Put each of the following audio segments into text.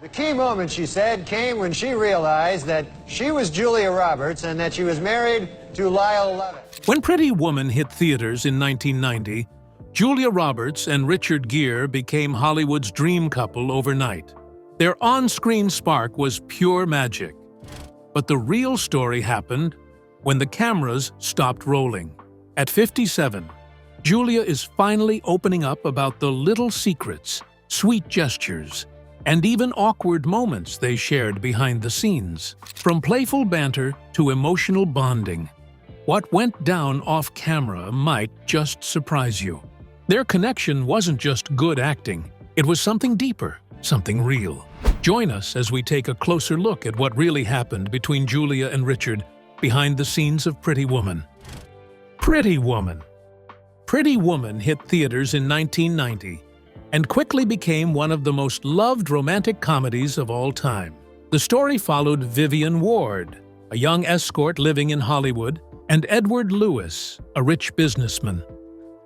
The key moment, she said, came when she realized that she was Julia Roberts and that she was married to Lyle Lovett. When Pretty Woman hit theaters in 1990, Julia Roberts and Richard Gere became Hollywood's dream couple overnight. Their on-screen spark was pure magic. But the real story happened when the cameras stopped rolling. At 57, Julia is finally opening up about the little secrets, sweet gestures, and even awkward moments they shared behind the scenes. From playful banter to emotional bonding, what went down off-camera might just surprise you. Their connection wasn't just good acting, it was something deeper, something real. Join us as we take a closer look at what really happened between Julia and Richard behind the scenes of Pretty Woman. Pretty Woman. Pretty Woman hit theaters in 1990 and quickly became one of the most loved romantic comedies of all time. The story followed Vivian Ward, a young escort living in Hollywood, and Edward Lewis, a rich businessman.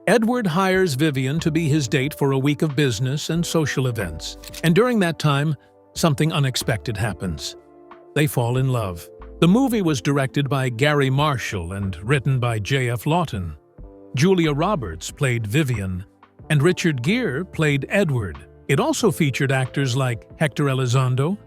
Edward hires Vivian to be his date for a week of business and social events, and during that time, something unexpected happens. They fall in love. The movie was directed by Gary Marshall and written by J.F. Lawton. Julia Roberts played Vivian, and Richard Gere played Edward. It also featured actors like Hector Elizondo,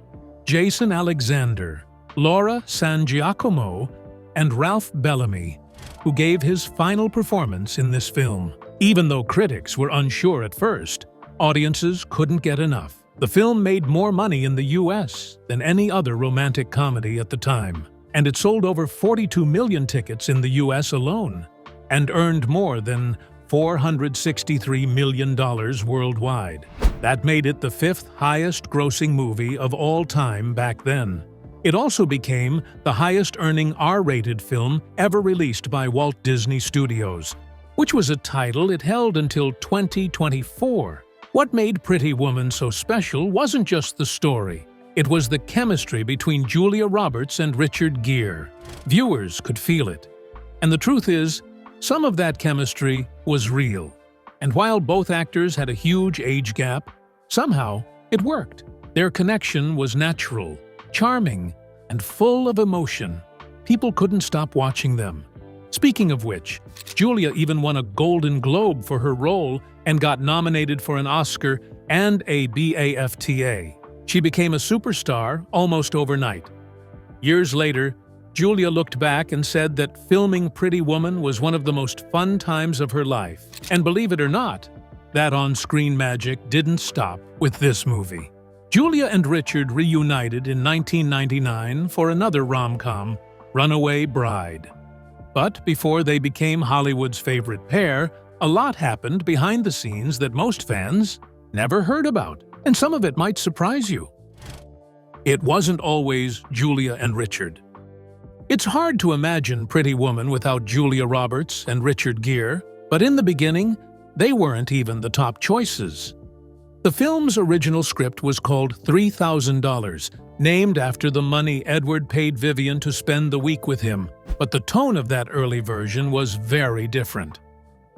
Jason Alexander, Laura San Giacomo, and Ralph Bellamy, who gave his final performance in this film. Even though critics were unsure at first, audiences couldn't get enough. The film made more money in the U.S. than any other romantic comedy at the time, and it sold over 42 million tickets in the U.S. alone, and earned more than $463 million worldwide. That made it the fifth highest-grossing movie of all time back then. It also became the highest-earning R-rated film ever released by Walt Disney Studios, which was a title it held until 2024. What made Pretty Woman so special wasn't just the story. It was the chemistry between Julia Roberts and Richard Gere. Viewers could feel it. And the truth is, some of that chemistry was real. And while both actors had a huge age gap, somehow it worked. Their connection was natural, charming, and full of emotion. People couldn't stop watching them. Speaking of which, Julia even won a Golden Globe for her role and got nominated for an Oscar and a BAFTA. She became a superstar almost overnight. Years later, Julia looked back and said that filming Pretty Woman was one of the most fun times of her life. And believe it or not, that on-screen magic didn't stop with this movie. Julia and Richard reunited in 1999 for another rom-com, Runaway Bride. But before they became Hollywood's favorite pair, a lot happened behind the scenes that most fans never heard about, and some of it might surprise you. It wasn't always Julia and Richard. It's hard to imagine Pretty Woman without Julia Roberts and Richard Gere, but in the beginning, they weren't even the top choices. The film's original script was called $3,000, named after the money Edward paid Vivian to spend the week with him, but the tone of that early version was very different.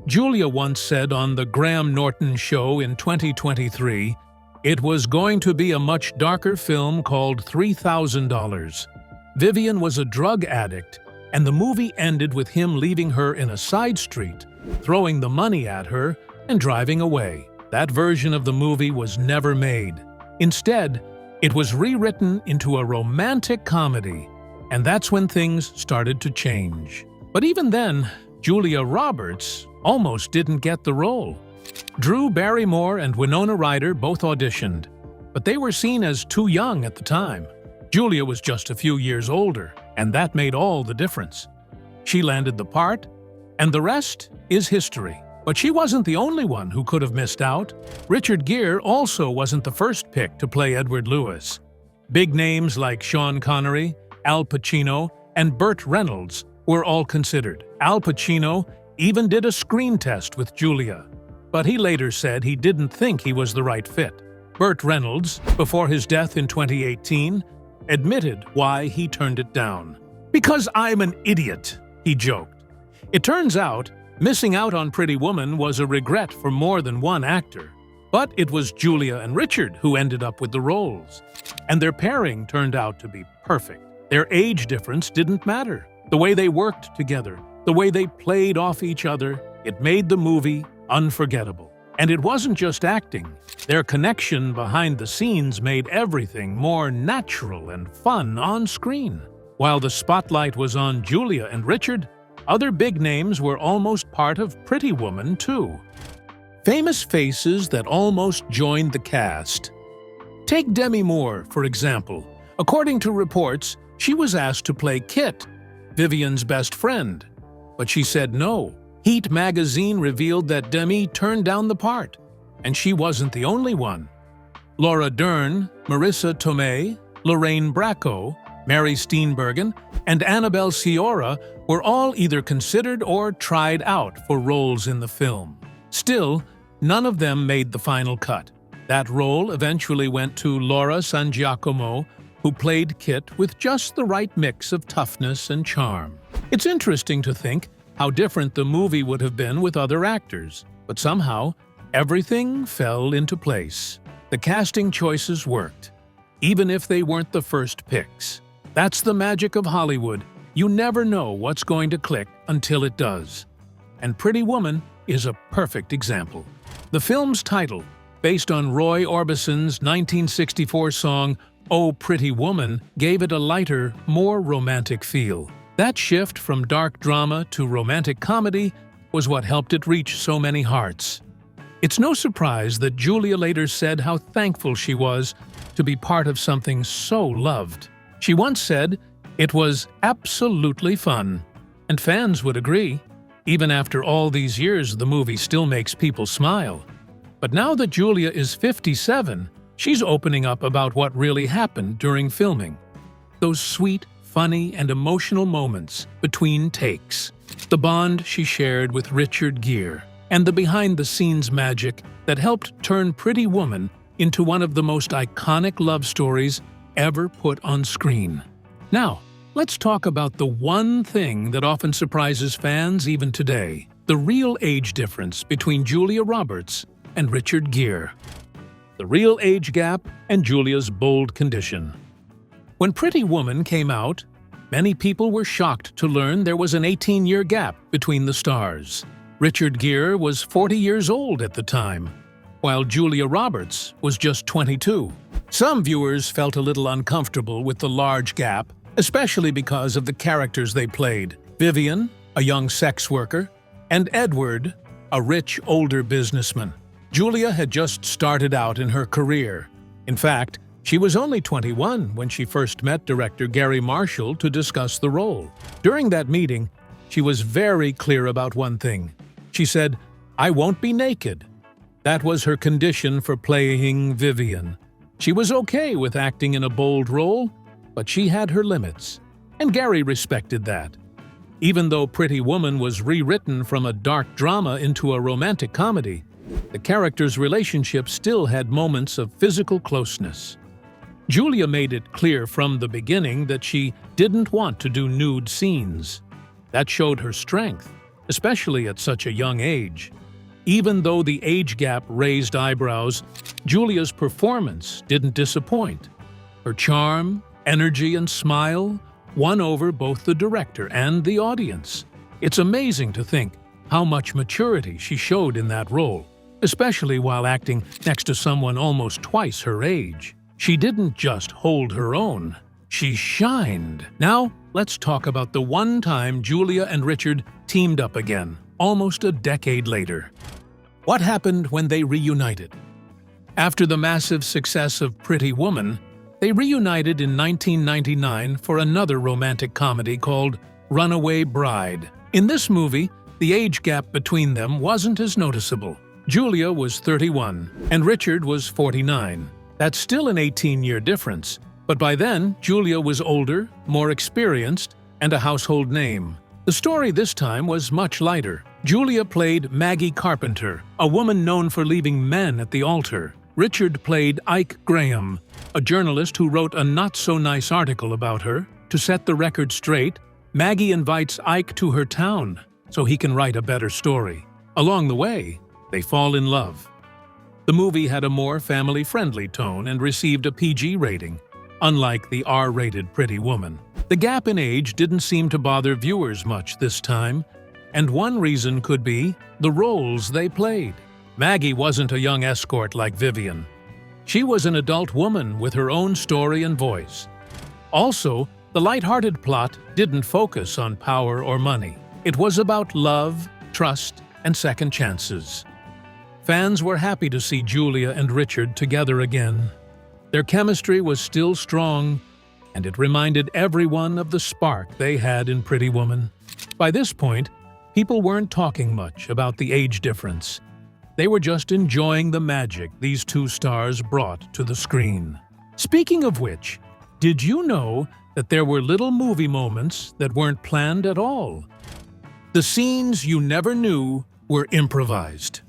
Julia once said on The Graham Norton Show in 2023, "It was going to be a much darker film called $3,000. Vivian was a drug addict, and the movie ended with him leaving her in a side street, throwing the money at her, and driving away." That version of the movie was never made. Instead, it was rewritten into a romantic comedy, and that's when things started to change. But even then, Julia Roberts almost didn't get the role. Drew Barrymore and Winona Ryder both auditioned, but they were seen as too young at the time. Julia was just a few years older, and that made all the difference. She landed the part, and the rest is history. But she wasn't the only one who could have missed out. Richard Gere also wasn't the first pick to play Edward Lewis. Big names like Sean Connery, Al Pacino, and Burt Reynolds were all considered. Al Pacino even did a screen test with Julia, but he later said he didn't think he was the right fit. Burt Reynolds, before his death in 2018, admitted why he turned it down. "Because I'm an idiot," he joked. It turns out, missing out on Pretty Woman was a regret for more than one actor. But it was Julia and Richard who ended up with the roles. And their pairing turned out to be perfect. Their age difference didn't matter. The way they worked together, the way they played off each other, it made the movie unforgettable. And it wasn't just acting. Their connection behind the scenes made everything more natural and fun on screen. While the spotlight was on Julia and Richard, other big names were almost part of Pretty Woman, too. Famous faces that almost joined the cast. Take Demi Moore, for example. According to reports, she was asked to play Kit, Vivian's best friend, but she said no. Heat magazine revealed that Demi turned down the part, and she wasn't the only one. Laura Dern, Marissa Tomei, Lorraine Bracco, Mary Steenburgen, and Annabelle Sciorra were all either considered or tried out for roles in the film. Still, none of them made the final cut. That role eventually went to Laura Sangiacomo, who played Kit with just the right mix of toughness and charm. It's interesting to think how different the movie would have been with other actors, but somehow, everything fell into place. The casting choices worked, even if they weren't the first picks. That's the magic of Hollywood. You never know what's going to click until it does. And Pretty Woman is a perfect example. The film's title, based on Roy Orbison's 1964 song "Oh Pretty Woman," gave it a lighter, more romantic feel. That shift from dark drama to romantic comedy was what helped it reach so many hearts. It's no surprise that Julia later said how thankful she was to be part of something so loved. She once said, "It was absolutely fun." And fans would agree. Even after all these years, the movie still makes people smile. But now that Julia is 57, she's opening up about what really happened during filming. Those sweet, funny, and emotional moments between takes. The bond she shared with Richard Gere, and the behind-the-scenes magic that helped turn Pretty Woman into one of the most iconic love stories ever put on screen. Now, let's talk about the one thing that often surprises fans even today: the real age difference between Julia Roberts and Richard Gere. The real age gap and Julia's bold condition. When Pretty Woman came out, many people were shocked to learn there was an 18-year gap between the stars. Richard Gere was 40 years old at the time, while Julia Roberts was just 22. Some viewers felt a little uncomfortable with the large gap, especially because of the characters they played: Vivian, a young sex worker, and Edward, a rich older businessman. Julia had just started out in her career. In fact, she was only 21 when she first met director Gary Marshall to discuss the role. During that meeting, she was very clear about one thing. She said, "I won't be naked." That was her condition for playing Vivian. She was okay with acting in a bold role, but she had her limits, and Gary respected that. Even though Pretty Woman was rewritten from a dark drama into a romantic comedy, the characters' relationship still had moments of physical closeness. Julia made it clear from the beginning that she didn't want to do nude scenes. That showed her strength, especially at such a young age. Even though the age gap raised eyebrows, Julia's performance didn't disappoint. Her charm, energy, and smile won over both the director and the audience. It's amazing to think how much maturity she showed in that role, especially while acting next to someone almost twice her age. She didn't just hold her own, she shined. Now, let's talk about the one time Julia and Richard teamed up again, almost a decade later. What happened when they reunited? After the massive success of Pretty Woman, they reunited in 1999 for another romantic comedy called Runaway Bride. In this movie, the age gap between them wasn't as noticeable. Julia was 31, and Richard was 49. That's still an 18-year difference, but by then, Julia was older, more experienced, and a household name. The story this time was much lighter. Julia played Maggie Carpenter, a woman known for leaving men at the altar. Richard played Ike Graham, a journalist who wrote a not-so-nice article about her. To set the record straight, Maggie invites Ike to her town so he can write a better story. Along the way, they fall in love. The movie had a more family-friendly tone and received a PG rating, unlike the R-rated Pretty Woman. The gap in age didn't seem to bother viewers much this time, and one reason could be the roles they played. Maggie wasn't a young escort like Vivian. She was an adult woman with her own story and voice. Also, the light-hearted plot didn't focus on power or money. It was about love, trust, and second chances. Fans were happy to see Julia and Richard together again. Their chemistry was still strong, and it reminded everyone of the spark they had in Pretty Woman. By this point, people weren't talking much about the age difference. They were just enjoying the magic these two stars brought to the screen. Speaking of which, did you know that there were little movie moments that weren't planned at all? The scenes you never knew were improvised.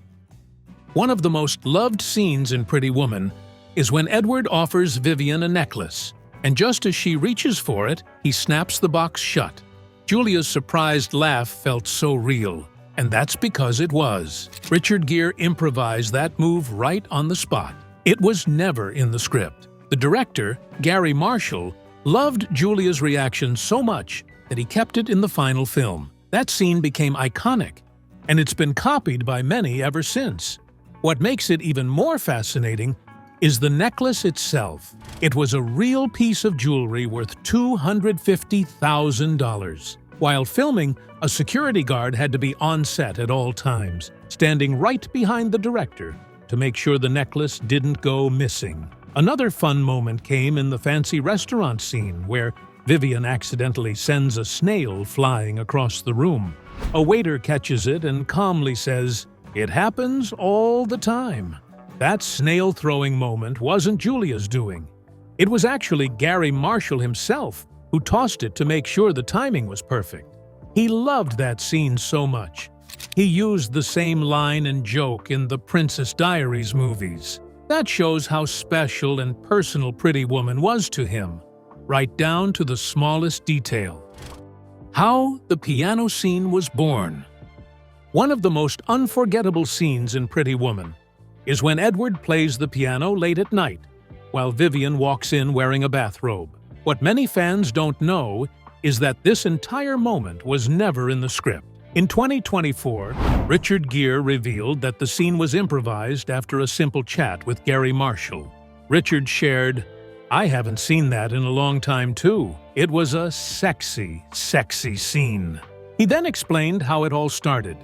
One of the most loved scenes in Pretty Woman is when Edward offers Vivian a necklace, and just as she reaches for it, he snaps the box shut. Julia's surprised laugh felt so real, and that's because it was. Richard Gere improvised that move right on the spot. It was never in the script. The director, Gary Marshall, loved Julia's reaction so much that he kept it in the final film. That scene became iconic, and it's been copied by many ever since. What makes it even more fascinating is the necklace itself. It was a real piece of jewelry worth $250,000. While filming, a security guard had to be on set at all times, standing right behind the director to make sure the necklace didn't go missing. Another fun moment came in the fancy restaurant scene where Vivian accidentally sends a snail flying across the room. A waiter catches it and calmly says, "It happens all the time." That snail-throwing moment wasn't Julia's doing. It was actually Gary Marshall himself who tossed it to make sure the timing was perfect. He loved that scene so much. He used the same line and joke in the Princess Diaries movies. That shows how special and personal Pretty Woman was to him, right down to the smallest detail. How the piano scene was born. One of the most unforgettable scenes in Pretty Woman is when Edward plays the piano late at night, while Vivian walks in wearing a bathrobe. What many fans don't know is that this entire moment was never in the script. In 2024, Richard Gere revealed that the scene was improvised after a simple chat with Gary Marshall. Richard shared, "I haven't seen that in a long time too. It was a sexy, sexy scene." He then explained how it all started.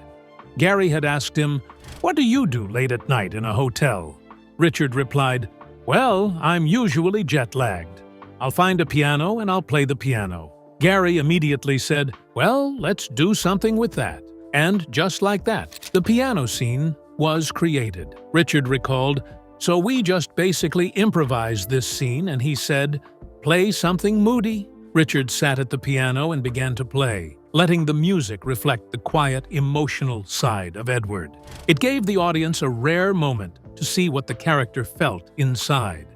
Gary had asked him, "What do you do late at night in a hotel?" Richard replied, "Well, I'm usually jet-lagged. I'll find a piano and I'll play the piano." Gary immediately said, "Well, let's do something with that." And just like that, the piano scene was created. Richard recalled, "So we just basically improvised this scene," and he said, "Play something moody." Richard sat at the piano and began to play, letting the music reflect the quiet, emotional side of Edward. It gave the audience a rare moment to see what the character felt inside.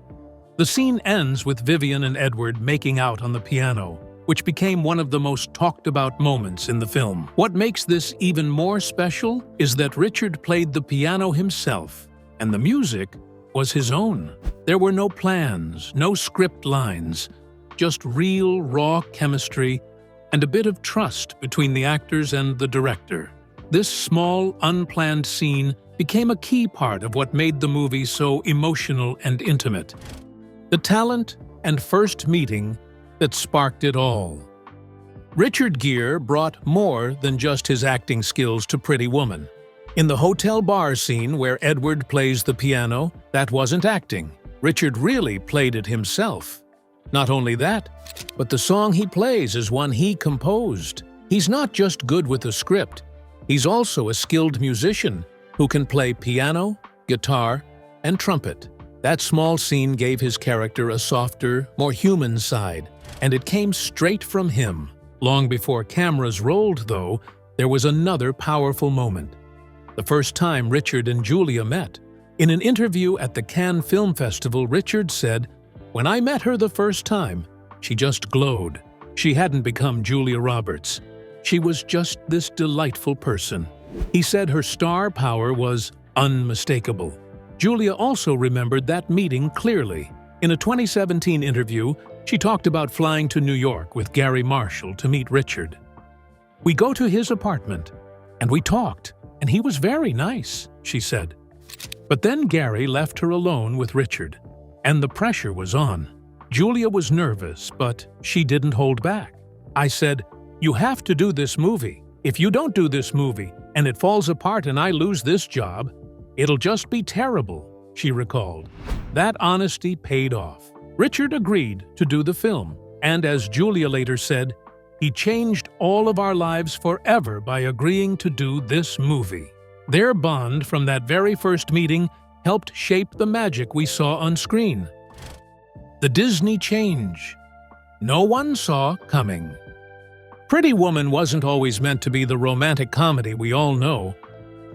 The scene ends with Vivian and Edward making out on the piano, which became one of the most talked-about moments in the film. What makes this even more special is that Richard played the piano himself, and the music was his own. There were no plans, no script lines, just real, raw chemistry and a bit of trust between the actors and the director. This small, unplanned scene became a key part of what made the movie so emotional and intimate. The talent and first meeting that sparked it all. Richard Gere brought more than just his acting skills to Pretty Woman. In the hotel bar scene where Edward plays the piano, that wasn't acting. Richard really played it himself. Not only that, but the song he plays is one he composed. He's not just good with the script, he's also a skilled musician who can play piano, guitar, and trumpet. That small scene gave his character a softer, more human side, and it came straight from him. Long before cameras rolled, though, there was another powerful moment. The first time Richard and Julia met. In an interview at the Cannes Film Festival, Richard said, "When I met her the first time, she just glowed. She hadn't become Julia Roberts. She was just this delightful person." He said her star power was unmistakable. Julia also remembered that meeting clearly. In a 2017 interview, she talked about flying to New York with Gary Marshall to meet Richard. "We go to his apartment, and we talked, and he was very nice," she said. But then Gary left her alone with Richard, and the pressure was on. Julia was nervous, but she didn't hold back. "I said, 'You have to do this movie. If you don't do this movie, and it falls apart and I lose this job, it'll just be terrible,' she recalled. That honesty paid off. Richard agreed to do the film, and as Julia later said, he changed all of our lives forever by agreeing to do this movie. Their bond from that very first meeting helped shape the magic we saw on screen. The Disney change no one saw coming. Pretty Woman wasn't always meant to be the romantic comedy we all know.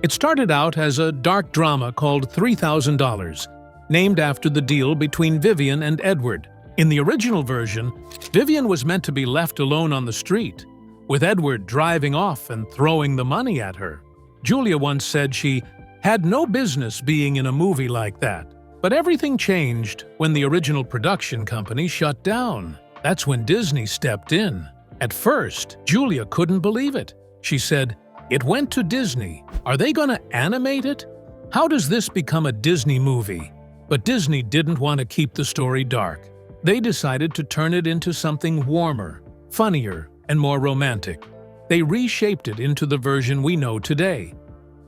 It started out as a dark drama called $3,000, named after the deal between Vivian and Edward. In the original version, Vivian was meant to be left alone on the street, with Edward driving off and throwing the money at her. Julia once said she had no business being in a movie like that. But everything changed when the original production company shut down. That's when Disney stepped in. At first, Julia couldn't believe it. She said, "It went to Disney. Are they going to animate it? How does this become a Disney movie?" But Disney didn't want to keep the story dark. They decided to turn it into something warmer, funnier, and more romantic. They reshaped it into the version we know today,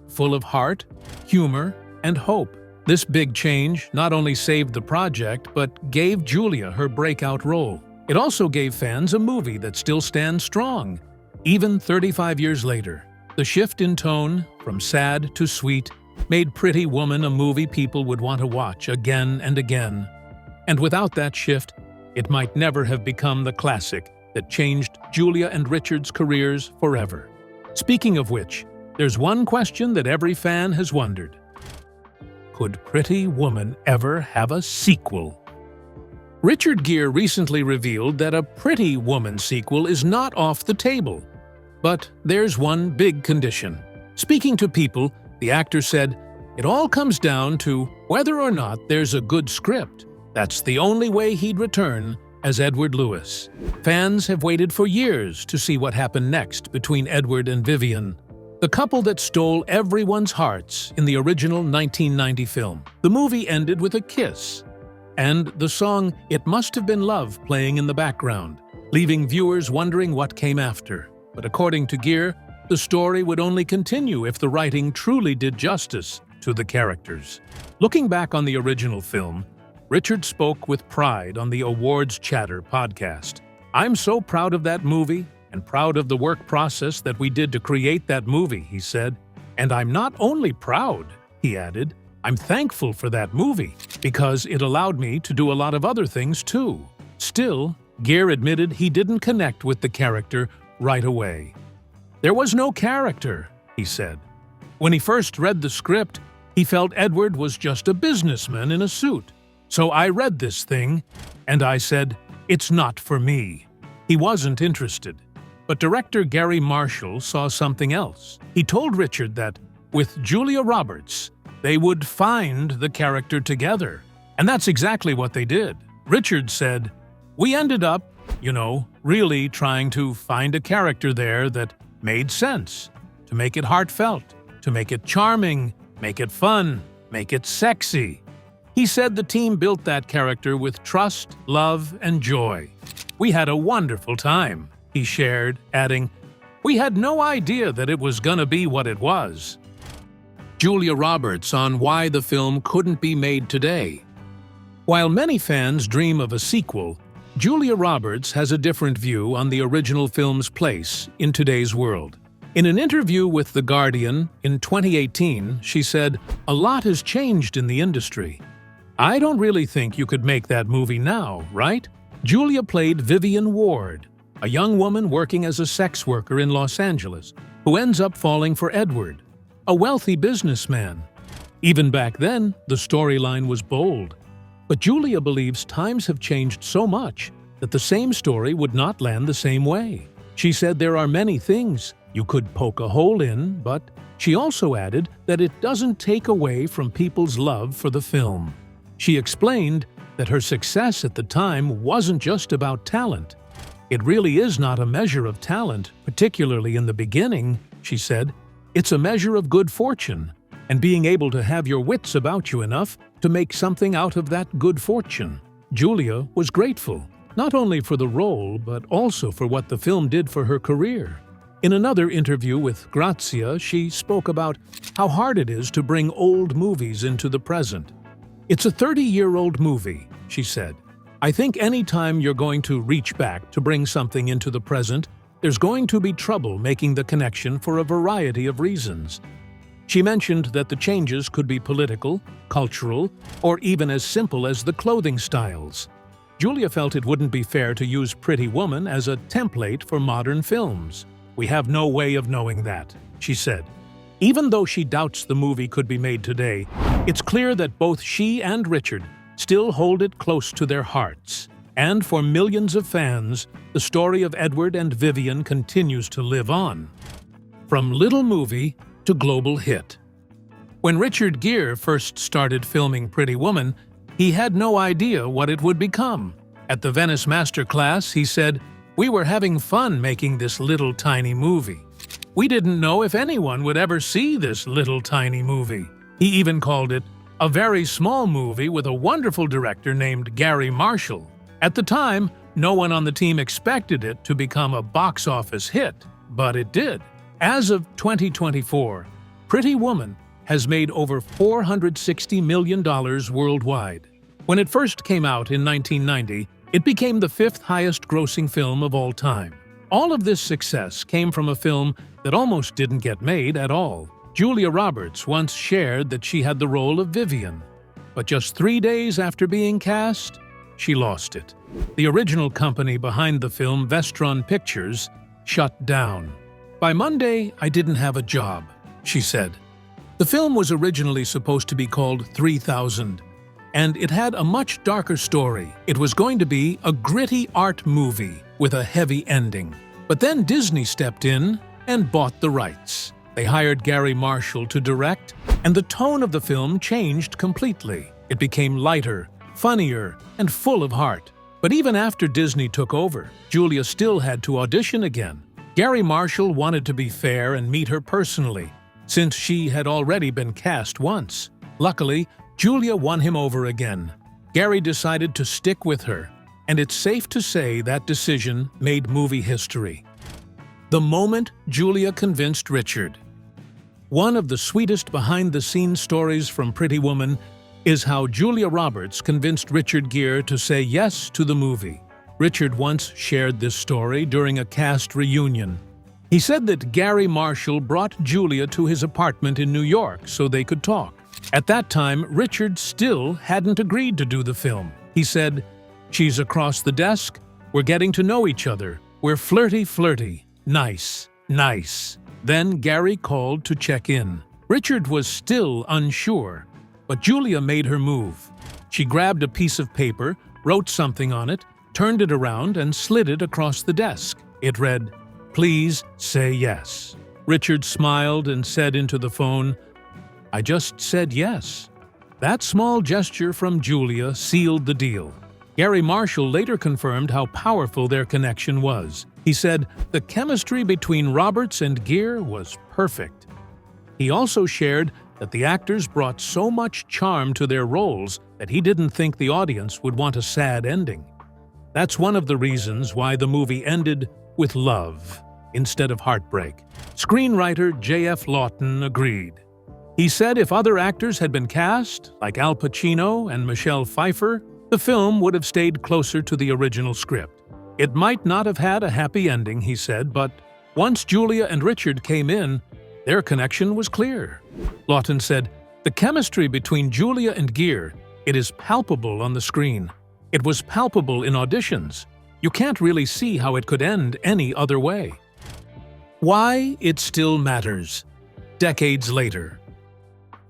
full of heart, humor, and hope. This big change not only saved the project, but gave Julia her breakout role. It also gave fans a movie that still stands strong, even 35 years later. The shift in tone, from sad to sweet, made Pretty Woman a movie people would want to watch again and again. And without that shift, it might never have become the classic that changed Julia and Richard's careers forever. Speaking of which, there's one question that every fan has wondered. Could Pretty Woman ever have a sequel? Richard Gere recently revealed that a Pretty Woman sequel is not off the table. But there's one big condition. Speaking to People, the actor said, "It all comes down to whether or not there's a good script. That's the only way he'd return as Edward Lewis." Fans have waited for years to see what happened next between Edward and Vivian, the couple that stole everyone's hearts in the original 1990 film. The movie ended with a kiss, and the song "It Must Have Been Love" playing in the background, leaving viewers wondering what came after. But according to Gere, the story would only continue if the writing truly did justice to the characters. Looking back on the original film, Richard spoke with pride on the Awards Chatter podcast. "I'm so proud of that movie and proud of the work process that we did to create that movie," he said. "And I'm not only proud," he added, "I'm thankful for that movie because it allowed me to do a lot of other things too." Still, Gere admitted he didn't connect with the character right away. "There was no character," he said. When he first read the script, he felt Edward was just a businessman in a suit. "So I read this thing, and I said, 'It's not for me.'" He wasn't interested. But director Gary Marshall saw something else. He told Richard that, with Julia Roberts, they would find the character together. And that's exactly what they did. Richard said, "We ended up, really trying to find a character there that made sense, to make it heartfelt, to make it charming, make it fun, make it sexy." He said the team built that character with trust, love, and joy. "We had a wonderful time," he shared, adding, "We had no idea that it was gonna be what it was." Julia Roberts on why the film couldn't be made today. While many fans dream of a sequel, Julia Roberts has a different view on the original film's place in today's world. In an interview with The Guardian in 2018, she said, "A lot has changed in the industry. I don't really think you could make that movie now, right?" Julia played Vivian Ward, a young woman working as a sex worker in Los Angeles, who ends up falling for Edward, a wealthy businessman. Even back then, the storyline was bold. But Julia believes times have changed so much that the same story would not land the same way. She said there are many things you could poke a hole in, but She also added that it doesn't take away from people's love for the film. She explained that her success at the time wasn't just about talent. It really is not a measure of talent, particularly in the beginning, she said. It's a measure of good fortune, and being able to have your wits about you enough to make something out of that good fortune. Julia was grateful, not only for the role, but also for what the film did for her career. In another interview with Grazia, she spoke about how hard it is to bring old movies into the present. It's a 30-year-old movie, she said. I think any time you're going to reach back to bring something into the present, there's going to be trouble making the connection for a variety of reasons. She mentioned that the changes could be political, cultural, or even as simple as the clothing styles. Julia felt it wouldn't be fair to use Pretty Woman as a template for modern films. We have no way of knowing that, she said. Even though she doubts the movie could be made today, it's clear that both she and Richard still hold it close to their hearts. And for millions of fans, the story of Edward and Vivian continues to live on. From little movie to global hit. When Richard Gere first started filming Pretty Woman, he had no idea what it would become. At the Venice Masterclass, he said, "We were having fun making this little tiny movie. We didn't know if anyone would ever see this little tiny movie." He even called it a very small movie with a wonderful director named Gary Marshall. At the time, no one on the team expected it to become a box office hit, but it did. As of 2024, Pretty Woman has made over $460 million worldwide. When it first came out in 1990, it became the fifth highest-grossing film of all time. All of this success came from a film that almost didn't get made at all. Julia Roberts once shared that she had the role of Vivian, but just 3 days after being cast, she lost it. The original company behind the film, Vestron Pictures, shut down. "By Monday, I didn't have a job," she said. The film was originally supposed to be called 3000, and it had a much darker story. It was going to be a gritty art movie with a heavy ending. But then Disney stepped in and bought the rights. They hired Gary Marshall to direct, and the tone of the film changed completely. It became lighter, funnier, and full of heart. But even after Disney took over, Julia still had to audition again. Gary Marshall wanted to be fair and meet her personally, since she had already been cast once. Luckily, Julia won him over again. Gary decided to stick with her, and it's safe to say that decision made movie history. The moment Julia convinced Richard. One of the sweetest behind-the-scenes stories from Pretty Woman is how Julia Roberts convinced Richard Gere to say yes to the movie. Richard once shared this story during a cast reunion. He said that Gary Marshall brought Julia to his apartment in New York so they could talk. At that time, Richard still hadn't agreed to do the film. He said, "She's across the desk, we're getting to know each other, we're flirty, nice, nice." Then Gary called to check in. Richard was still unsure, but Julia made her move. She grabbed a piece of paper, wrote something on it, turned it around and slid it across the desk. It read, "Please say yes." Richard smiled and said into the phone, "I just said yes." That small gesture from Julia sealed the deal. Gary Marshall later confirmed how powerful their connection was. He said, "The chemistry between Roberts and Gere was perfect." He also shared that the actors brought so much charm to their roles that he didn't think the audience would want a sad ending. That's one of the reasons why the movie ended with love instead of heartbreak. Screenwriter J.F. Lawton agreed. He said if other actors had been cast, like Al Pacino and Michelle Pfeiffer, the film would have stayed closer to the original script. It might not have had a happy ending, he said, but once Julia and Richard came in, their connection was clear. Lawton said, "The chemistry between Julia and Gere, it is palpable on the screen. It was palpable in auditions. You can't really see how it could end any other way." Why it still matters. Decades later.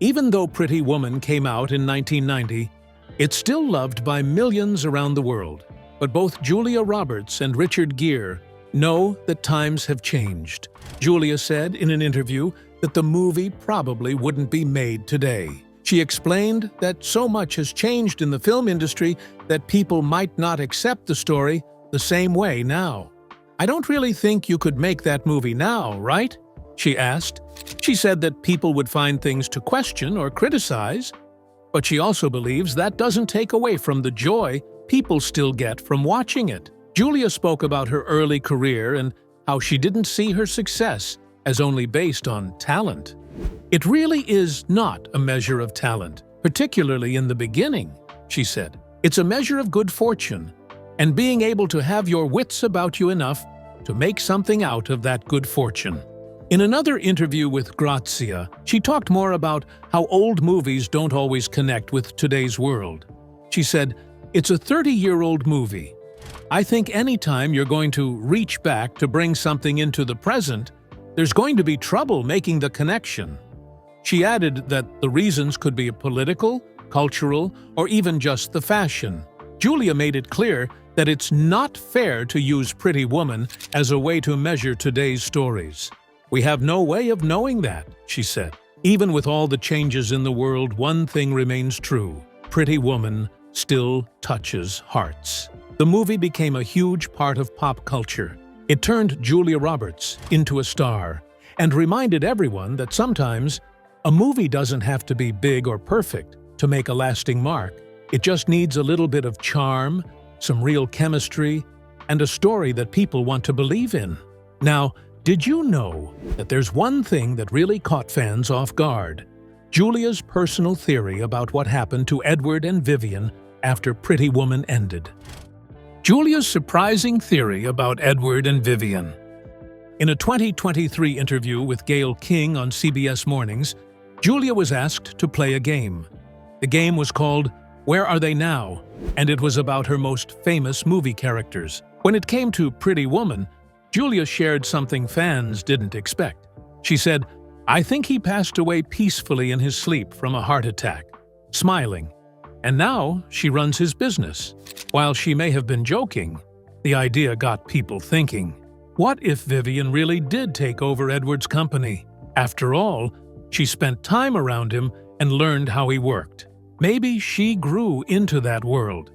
Even though Pretty Woman came out in 1990, it's still loved by millions around the world. But both Julia Roberts and Richard Gere know that times have changed. Julia said in an interview that the movie probably wouldn't be made today. She explained that so much has changed in the film industry that people might not accept the story the same way now. "I don't really think you could make that movie now, right?" she asked. She said that people would find things to question or criticize, but she also believes that doesn't take away from the joy people still get from watching it. Julia spoke about her early career and how she didn't see her success as only based on talent. "It really is not a measure of talent, particularly in the beginning," she said. "It's a measure of good fortune and being able to have your wits about you enough to make something out of that good fortune." In another interview with Grazia, she talked more about how old movies don't always connect with today's world. She said, "It's a 30-year-old movie. I think anytime you're going to reach back to bring something into the present, there's going to be trouble making the connection." She added that the reasons could be political, cultural, or even just the fashion. Julia made it clear that it's not fair to use Pretty Woman as a way to measure today's stories. "We have no way of knowing that," she said. "Even with all the changes in the world, one thing remains true. Pretty Woman still touches hearts." The movie became a huge part of pop culture. It turned Julia Roberts into a star and reminded everyone that sometimes a movie doesn't have to be big or perfect to make a lasting mark. It just needs a little bit of charm, some real chemistry, and a story that people want to believe in. Now, did you know that there's one thing that really caught fans off guard? Julia's personal theory about what happened to Edward and Vivian after Pretty Woman ended. Julia's surprising theory about Edward and Vivian. In a 2023 interview with Gayle King on CBS Mornings, Julia was asked to play a game. The game was called Where Are They Now? And it was about her most famous movie characters. When it came to Pretty Woman, Julia shared something fans didn't expect. She said, "I think he passed away peacefully in his sleep from a heart attack, smiling. And now she runs his business." While she may have been joking, the idea got people thinking. What if Vivian really did take over Edward's company? After all, she spent time around him and learned how he worked. Maybe she grew into that world.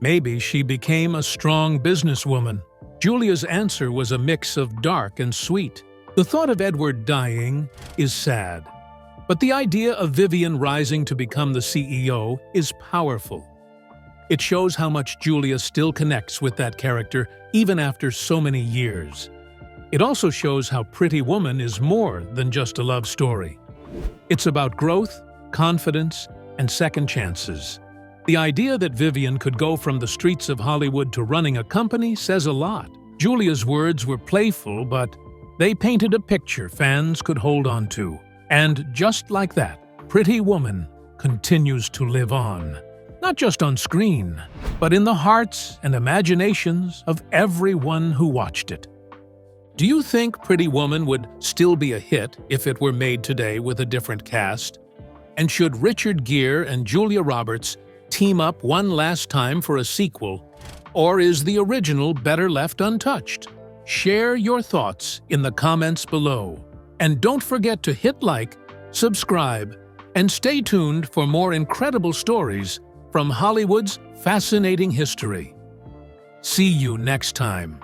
Maybe she became a strong businesswoman. Julia's answer was a mix of dark and sweet. The thought of Edward dying is sad. But the idea of Vivian rising to become the CEO is powerful. It shows how much Julia still connects with that character even after so many years. It also shows how Pretty Woman is more than just a love story. It's about growth, confidence, and second chances. The idea that Vivian could go from the streets of Hollywood to running a company says a lot. Julia's words were playful, but they painted a picture fans could hold on to. And just like that, Pretty Woman continues to live on. Not just on screen, but in the hearts and imaginations of everyone who watched it. Do you think Pretty Woman would still be a hit if it were made today with a different cast? And should Richard Gere and Julia Roberts team up one last time for a sequel? Or is the original better left untouched? Share your thoughts in the comments below. And don't forget to hit like, subscribe, and stay tuned for more incredible stories from Hollywood's fascinating history. See you next time.